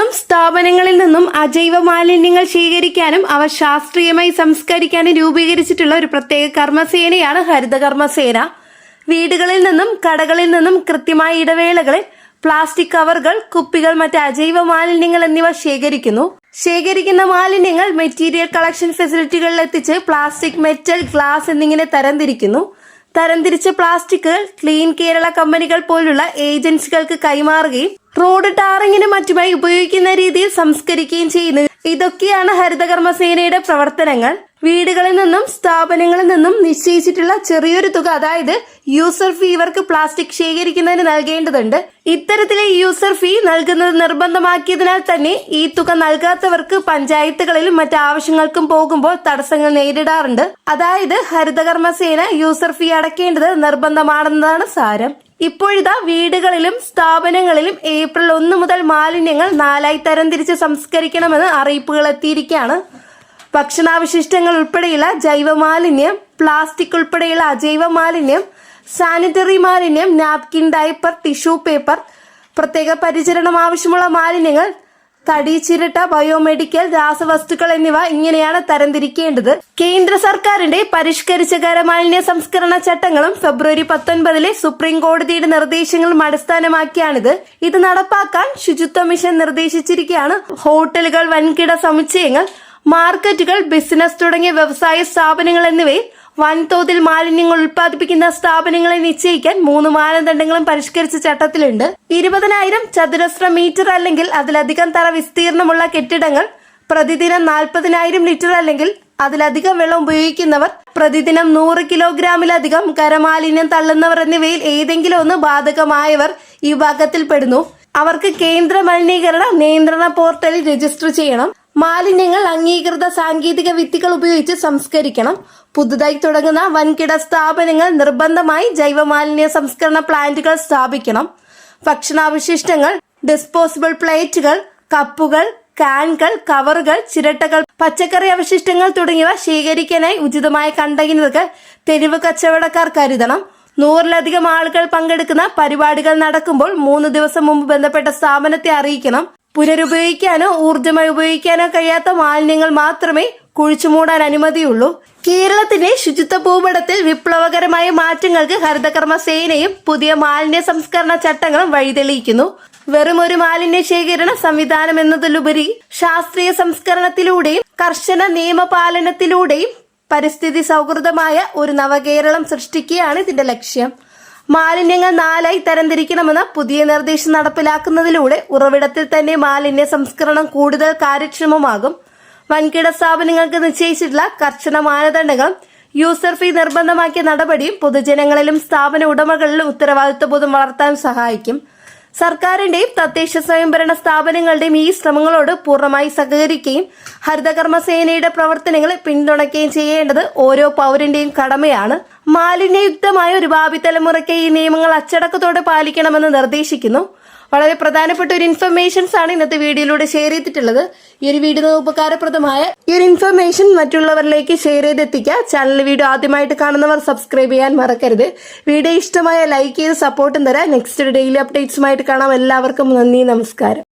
നിന്നും സ്ഥാപനങ്ങളിൽ നിന്നും അജൈവ മാലിന്യങ്ങൾ ശേഖരിക്കാനും അവ ശാസ്ത്രീയമായി സംസ്കരിക്കാനും രൂപീകരിച്ചിട്ടുള്ള ഒരു പ്രത്യേക കർമ്മസേനയാണ് ഹരിത കർമ്മസേന. വീടുകളിൽ നിന്നും കടകളിൽ നിന്നും കൃത്യമായ ഇടവേളകളിൽ പ്ലാസ്റ്റിക് കവറുകൾ, കുപ്പികൾ, മറ്റ് അജൈവ മാലിന്യങ്ങൾ എന്നിവ ശേഖരിക്കുന്ന മാലിന്യങ്ങൾ മെറ്റീരിയൽ കളക്ഷൻ ഫെസിലിറ്റികളിൽ എത്തിച്ച് പ്ലാസ്റ്റിക്, മെറ്റൽ, ഗ്ലാസ് എന്നിങ്ങനെ തരംതിരിച്ച പ്ലാസ്റ്റിക്കുകൾ ക്ലീൻ കേരള കമ്പനികൾ പോലുള്ള ഏജൻസികൾക്ക് കൈമാറുകയും റോഡ് ടാറിങ്ങിനും മറ്റുമായി ഉപയോഗിക്കുന്ന രീതിയിൽ സംസ്കരിക്കുകയും ചെയ്യുന്നു. ഇതൊക്കെയാണ് ഹരിതകർമ്മസേനയുടെ പ്രവർത്തനങ്ങൾ. വീടുകളിൽ നിന്നും സ്ഥാപനങ്ങളിൽ നിന്നും നിശ്ചയിച്ചിട്ടുള്ള ചെറിയൊരു തുക, അതായത് യൂസർ ഫീ ഇവർക്ക് പ്ലാസ്റ്റിക് ശേഖരിക്കുന്നതിന് നൽകേണ്ടതുണ്ട്. ഇത്തരത്തിലെ യൂസർ ഫീ നൽകുന്നത് നിർബന്ധമാക്കിയതിനാൽ തന്നെ ഈ തുക നൽകാത്തവർക്ക് പഞ്ചായത്തുകളിലും മറ്റ് ആവശ്യങ്ങൾക്കും പോകുമ്പോൾ തടസ്സങ്ങൾ നേരിടാറുണ്ട്. അതായത് ഹരിതകർമ്മസേന യൂസർ ഫീ അടയ്ക്കേണ്ടത് നിർബന്ധമാണെന്നതാണ് സാരം. ഇപ്പോഴിതാ വീടുകളിലും സ്ഥാപനങ്ങളിലും ഏപ്രിൽ 1 മുതൽ മാലിന്യങ്ങൾ 4 തരംതിരിച്ച് സംസ്കരിക്കണമെന്ന് അറിയിപ്പുകൾ എത്തിയിരിക്കുകയാണ്. ഭക്ഷണാവശിഷ്ടങ്ങൾ ഉൾപ്പെടെയുള്ള ജൈവ മാലിന്യം, പ്ലാസ്റ്റിക് ഉൾപ്പെടെയുള്ള അജൈവ മാലിന്യം, സാനിറ്ററി മാലിന്യം, നാപ്കിൻ, ഡയപ്പർ, ടിഷ്യൂ പേപ്പർ, പ്രത്യേക പരിചരണം ആവശ്യമുള്ള മാലിന്യങ്ങൾ, തടി, ചിരട്ട, ബയോമെഡിക്കൽ, രാസവസ്തുക്കൾ എന്നിവ ഇങ്ങനെയാണ് തരംതിരിക്കേണ്ടത്. കേന്ദ്ര സർക്കാരിന്റെ പരിഷ്കരിച്ച ഖരമാലിന്യ സംസ്കരണ ചട്ടങ്ങളും ഫെബ്രുവരി 19 സുപ്രീം കോടതിയുടെ നിർദ്ദേശങ്ങളും അടിസ്ഥാനമാക്കിയാണിത്. ഇത് നടപ്പാക്കാൻ ശുചിത്വ മിഷൻ നിർദ്ദേശിച്ചിരിക്കുകയാണ്. ഹോട്ടലുകൾ, വൻകിട സമുച്ചയങ്ങൾ, മാർക്കറ്റുകൾ, ബിസിനസ് തുടങ്ങിയ വ്യവസായ സ്ഥാപനങ്ങൾ എന്നിവയിൽ വൻതോതിൽ മാലിന്യങ്ങൾ ഉൽപ്പാദിപ്പിക്കുന്ന സ്ഥാപനങ്ങളെ നിശ്ചയിക്കാൻ 3 മാനദണ്ഡങ്ങളും പരിഷ്കരിച്ച ചട്ടത്തിലുണ്ട്. 20,000 ചതുരശ്ര മീറ്റർ അല്ലെങ്കിൽ അതിലധികം തറ വിസ്തീർണമുള്ള കെട്ടിടങ്ങൾ, പ്രതിദിനം 40,000 ലിറ്റർ അല്ലെങ്കിൽ അതിലധികം വെള്ളം ഉപയോഗിക്കുന്നവർ, പ്രതിദിനം 100 കിലോഗ്രാമിലധികം ഖരമാലിന്യം തള്ളുന്നവർ എന്നിവയിൽ ഏതെങ്കിലും ഒന്ന് ബാധകമായവർ ഈ വിഭാഗത്തിൽപ്പെടുന്നു. അവർക്ക് കേന്ദ്ര മലിനീകരണ നിയന്ത്രണ പോർട്ടലിൽ രജിസ്റ്റർ ചെയ്യണം. മാലിന്യങ്ങൾ അംഗീകൃത സാങ്കേതിക വിദ്യകൾ ഉപയോഗിച്ച് സംസ്കരിക്കണം. പുതുതായി തുടങ്ങുന്ന വൻകിട സ്ഥാപനങ്ങൾ നിർബന്ധമായി ജൈവ മാലിന്യ സംസ്കരണ പ്ലാന്റുകൾ സ്ഥാപിക്കണം. ഭക്ഷണാവശിഷ്ടങ്ങൾ, ഡിസ്പോസിബിൾ പ്ലേറ്റുകൾ, കപ്പുകൾ, കാനുകൾ, കവറുകൾ, ചിരട്ടകൾ, പച്ചക്കറി അവശിഷ്ടങ്ങൾ തുടങ്ങിയവ ശേഖരിക്കാനായി ഉചിതമായ കണ്ടെയ്നറുകൾ തെരുവ് കച്ചവടക്കാർ കരുതണം. 100-ലധികം ആളുകൾ പങ്കെടുക്കുന്ന പരിപാടികൾ നടക്കുമ്പോൾ 3 ദിവസം മുമ്പ് ബന്ധപ്പെട്ട സ്ഥാപനത്തെ അറിയിക്കണം. പുനരുപയോഗിക്കാനോ ഊർജ്ജമായി ഉപയോഗിക്കാനോ കഴിയാത്ത മാലിന്യങ്ങൾ മാത്രമേ കുഴിച്ചുമൂടാൻ അനുമതിയുള്ളൂ. കേരളത്തിന്റെ ശുചിത്വ ഭൂപടത്തിൽ വിപ്ലവകരമായ മാറ്റങ്ങൾക്ക് ഹരിതകർമ്മസേനയും പുതിയ മാലിന്യ സംസ്കരണ ചട്ടങ്ങളും വഴിതെളിയിക്കുന്നു. വെറും ഒരു മാലിന്യ ശേഖരണ സംവിധാനം എന്നതിലുപരി ശാസ്ത്രീയ സംസ്കരണത്തിലൂടെയും കർശന നിയമപാലനത്തിലൂടെയും പരിസ്ഥിതി സൗഹൃദമായ ഒരു നവകേരളം സൃഷ്ടിക്കുകയാണ് ഇതിന്റെ ലക്ഷ്യം. മാലിന്യങ്ങൾ 4 തരംതിരിക്കണമെന്ന പുതിയ നിർദ്ദേശം നടപ്പിലാക്കുന്നതിലൂടെ ഉറവിടത്തിൽ തന്നെ മാലിന്യ സംസ്കരണം കൂടുതൽ കാര്യക്ഷമമാകും. വൻകിട സ്ഥാപനങ്ങൾക്ക് നിശ്ചയിച്ചിട്ടുള്ള കർശന മാനദണ്ഡങ്ങളും യൂസർ ഫീ നിർബന്ധമാക്കിയ നടപടിയും പൊതുജനങ്ങളിലും സ്ഥാപന ഉടമകളിലും ഉത്തരവാദിത്വബോധം വളർത്താൻ സഹായിക്കും. സർക്കാരിന്റെയും തദ്ദേശ സ്വയംഭരണ സ്ഥാപനങ്ങളുടെയും ഈ ശ്രമങ്ങളോട് പൂർണ്ണമായി സഹകരിക്കുകയും ഹരിതകർമ്മസേനയുടെ പ്രവർത്തനങ്ങളെ പിന്തുണയ്ക്കുകയും ചെയ്യേണ്ടത് ഓരോ പൗരന്റെയും കടമയാണ്. മാലിന്യയുക്തമായ ഒരു ഭാവി തലമുറയ്ക്ക് ഈ നിയമങ്ങൾ അച്ചടക്കത്തോടെ പാലിക്കണമെന്ന് നിർദ്ദേശിക്കുന്നു. വളരെ പ്രധാനപ്പെട്ട ഒരു ഇൻഫർമേഷൻസ് ആണ് ഇന്നത്തെ വീഡിയോയിലൂടെ ഷെയർ ചെയ്തിട്ടുള്ളത്. ഈ ഒരു വീഡിയോ ഉപകാരപ്രദമായ ഈ ഒരു ഇൻഫർമേഷൻ മറ്റുള്ളവരിലേക്ക് ഷെയർ ചെയ്തെത്തിക്കുക. ചാനൽ വീഡിയോ ആദ്യമായിട്ട് കാണുന്നവർ സബ്സ്ക്രൈബ് ചെയ്യാൻ മറക്കരുത്. വീഡിയോ ഇഷ്ടമായ ലൈക്ക് ചെയ്ത് സപ്പോർട്ടും തരാം. നെക്സ്റ്റ് ഡെയിലി അപ്ഡേറ്റ്സുമായിട്ട് കാണാം. എല്ലാവർക്കും നന്ദി, നമസ്കാരം.